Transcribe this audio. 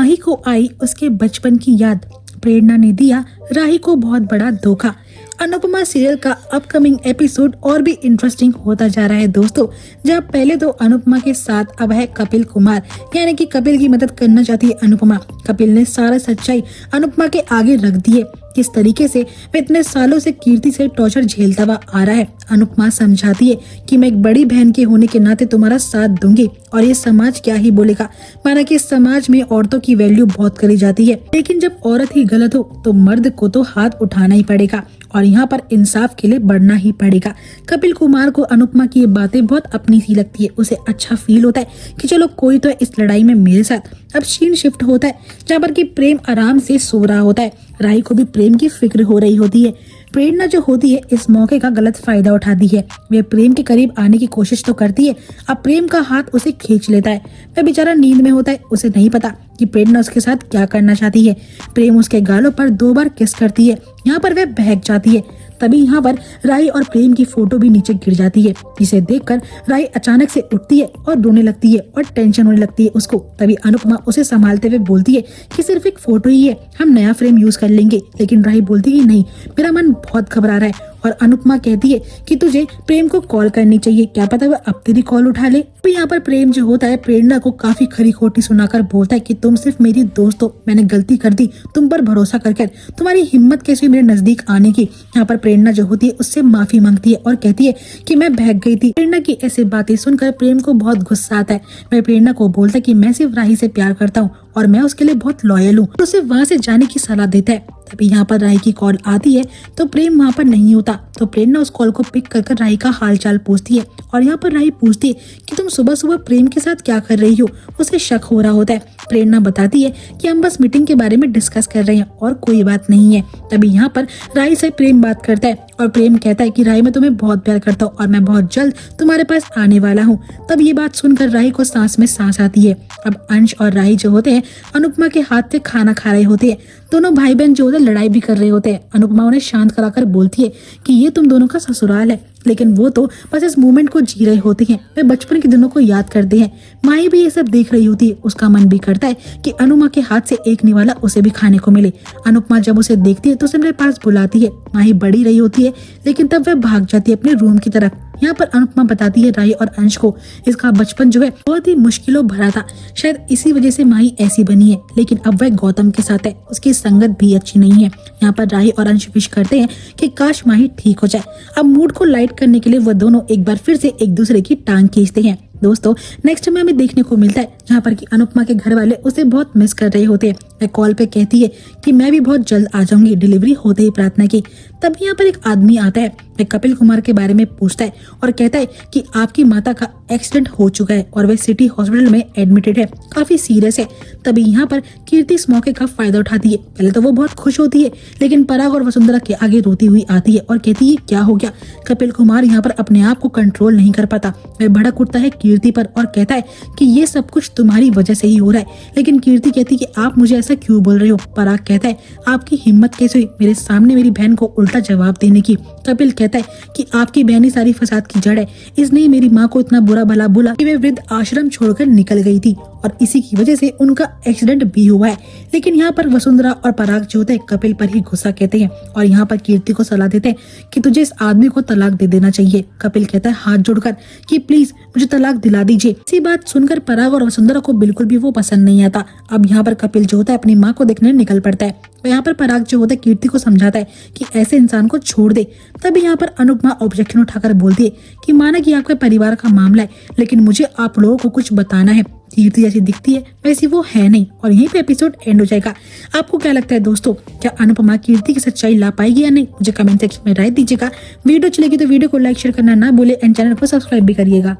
माही को आई उसके बचपन की याद। प्रेरणा ने दिया राही को बहुत बड़ा धोखा। अनुपमा सीरियल का अपकमिंग एपिसोड और भी इंटरेस्टिंग होता जा रहा है दोस्तों। जहाँ पहले तो अनुपमा के साथ अब है कपिल कुमार, यानी कि कपिल की मदद करना चाहती है अनुपमा। कपिल ने सारा सच्चाई अनुपमा के आगे रख दी है, किस तरीके से वे इतने सालों से कीर्ति से टॉर्चर झेलता हुआ आ रहा है। अनुपमा समझाती है कि मैं एक बड़ी बहन के होने के नाते तुम्हारा साथ दूंगी और ये समाज क्या ही बोलेगा। माना कि समाज में औरतों की वैल्यू बहुत करी जाती है, लेकिन जब औरत ही गलत हो तो मर्द को तो हाथ उठाना ही पड़ेगा और यहाँ पर इंसाफ के लिए बढ़ना ही पड़ेगा। कपिल कुमार को अनुपमा की ये बातें बहुत अपनी सी लगती है। उसे अच्छा फील होता है कि चलो कोई तो है इस लड़ाई में मेरे साथ। अब सीन शिफ्ट होता है जहाँ पर कि प्रेम आराम से सो रहा होता है। राही को भी प्रेम की फिक्र हो रही होती है। प्रेरणा जो होती है इस मौके का गलत फायदा उठाती है। वे प्रेम के करीब आने की कोशिश तो करती है, अब प्रेम का हाथ उसे खींच लेता है। वह बेचारा नींद में होता है, उसे नहीं पता कि प्रेरणा उसके साथ क्या करना चाहती है। प्रेम उसके गालों पर 2 बार किस करती है, यहाँ पर वह बहक जाती है। तभी यहाँ पर राही और प्रेम की फोटो भी नीचे गिर जाती है, जिसे देखकर राही अचानक से उठती है और रोने लगती है और टेंशन होने लगती है उसको। तभी अनुपमा उसे संभालते हुए बोलती है कि सिर्फ एक फोटो ही है, हम नया फ्रेम यूज कर लेंगे। लेकिन राही बोलती है नहीं, मेरा मन बहुत घबरा रहा है। और अनुपमा कहती है कि तुझे प्रेम को कॉल करनी चाहिए, क्या पता वह अब तेरी कॉल उठा ले। तो यहाँ पर प्रेम जो होता है प्रेरणा को काफी खरी खोटी सुनाकर बोलता है कि तुम सिर्फ मेरी दोस्त हो, मैंने गलती कर दी तुम पर भरोसा करके, तुम्हारी हिम्मत कैसे हुई मेरे नजदीक आने की। यहाँ पर प्रेरणा जो होती है उससे माफी मांगती है और कहती है कि मैं बहक गई थी। प्रेरणा की ऐसी बातें सुनकर प्रेम को बहुत गुस्सा आता है। वह प्रेरणा को बोलता है कि मैं सिर्फ राही से प्यार करता हूँ और मैं उसके लिए बहुत लॉयल हूँ, तो उसे वहाँ से जाने की सलाह देता है। तभी यहाँ पर राही की कॉल आती है तो प्रेम वहाँ पर नहीं होता, तो प्रेरणा उस कॉल को पिक कर राही का हालचाल पूछती है। और यहाँ पर राही पूछती है कि तुम सुबह सुबह प्रेम के साथ क्या कर रही हो। उसे शक हो रहा होता है। प्रेरणा बताती है कि हम बस मीटिंग के बारे में डिस्कस कर रहे हैं और कोई बात नहीं है। तभी यहाँ पर राही से प्रेम बात करता है और प्रेम कहता है कि राही मैं तुम्हें बहुत प्यार करता हूँ और मैं बहुत जल्द तुम्हारे पास आने वाला हूँ। तब ये बात सुनकर राही को सांस में सांस आती है। अब अंश और राही जो होते हैं अनुपमा के हाथ से खाना खा रहे होते हैं। दोनों भाई बहन जो होते हैं लड़ाई भी कर रहे होते हैं। अनुपमा उन्हें शांत कराकर बोलती है कि ये तुम दोनों का ससुराल है, लेकिन वो तो बस इस मोमेंट को जी रहे होते हैं। वे बचपन के दिनों को याद करते हैं। माही भी ये सब देख रही होती है। उसका मन भी करता है कि अनुमा के हाथ से एक निवाला उसे भी खाने को मिले। अनुपमा जब उसे देखती है तो उसे मेरे पास बुलाती है। माही बड़ी रही होती है, लेकिन तब वह भाग जाती है अपने रूम की तरफ। यहाँ पर अनुपमा बताती है राही और अंश को इसका बचपन जो है बहुत ही मुश्किलों भरा था, शायद इसी वजह से माही ऐसी बनी है। लेकिन अब वह गौतम के साथ है, उसकी संगत भी अच्छी नहीं है। यहाँ पर राही और अंश विश करते हैं कि काश माही ठीक हो जाए। अब मूड को लाइट करने के लिए वह दोनों एक बार फिर से एक दूसरे की टांग खींचते हैं। दोस्तों नेक्स्ट में हमें देखने को मिलता है जहाँ पर कि अनुपमा के घर वाले उसे बहुत मिस कर रहे होते हैं। वह कॉल पे कहती है कि मैं भी बहुत जल्द आ जाऊंगी, डिलीवरी होते ही प्रार्थना की। तभी यहाँ पर एक आदमी आता है। वह कपिल कुमार के बारे में पूछता है और कहता है कि आपकी माता का एक्सीडेंट हो चुका है और वह सिटी हॉस्पिटल में एडमिटेड है, काफी सीरियस है। तभी यहाँ पर कीर्ति इस मौके का फायदा उठाती है। पहले तो वो बहुत खुश होती है, लेकिन पराग और वसुंधरा के आगे रोती हुई आती है और कहती है क्या हो गया। कपिल कुमार यहाँ पर अपने आप को कंट्रोल नहीं कर पाता। वह भड़क उठता है कीर्ति पर और कहता है कि ये सब कुछ तुम्हारी वजह से ही हो रहा है। लेकिन कीर्ति कहती है कि आप मुझे ऐसा क्यों बोल रहे हो। पराग कहता है आपकी हिम्मत कैसे हुई मेरे सामने मेरी बहन को उल्टा जवाब देने की। कपिल कहता है कि आपकी बहन ही सारी फसाद की जड़ है, इसने ही मेरी माँ को इतना बुरा भला बोला कि वे वृद्ध आश्रम छोड़कर निकल गई थी और इसी की वजह से उनका एक्सीडेंट भी हुआ है। लेकिन यहाँ पर वसुंधरा और पराग जो होते हैं कपिल पर ही गुस्सा कहते हैं और यहाँ पर कीर्ति को सलाह देते हैं कि तुझे इस आदमी को तलाक दे देना चाहिए। कपिल कहता है हाथ जोड़कर कि प्लीज मुझे तलाक दिला दीजिए। इसी बात सुनकर पराग और वसुंधरा को बिल्कुल भी वो पसंद नहीं आता। अब यहाँ पर कपिल जो होता है अपनी माँ को देखने निकल पड़ता है। तो यहाँ पर पराग जो होता है कीर्ति को समझाता है कि ऐसे इंसान को छोड़ दे। तभी यहाँ पर अनुपमा ऑब्जेक्शन उठाकर बोलती है कि माना कि आपके परिवार का मामला है, लेकिन मुझे आप लोगों को कुछ बताना है। कीर्ति जैसी दिखती है वैसी वो है नहीं और यहीं पे एपिसोड एंड हो जाएगा। आपको क्या लगता है दोस्तों, क्या अनुपमा कीर्ति की सच्चाई ला पाएगी या नहीं? मुझे कमेंट सेक्शन में राय दीजिएगा। वीडियो अच्छी लगी तो वीडियो को लाइक शेयर करना ना भूले एंड चैनल को सब्सक्राइब भी करिएगा।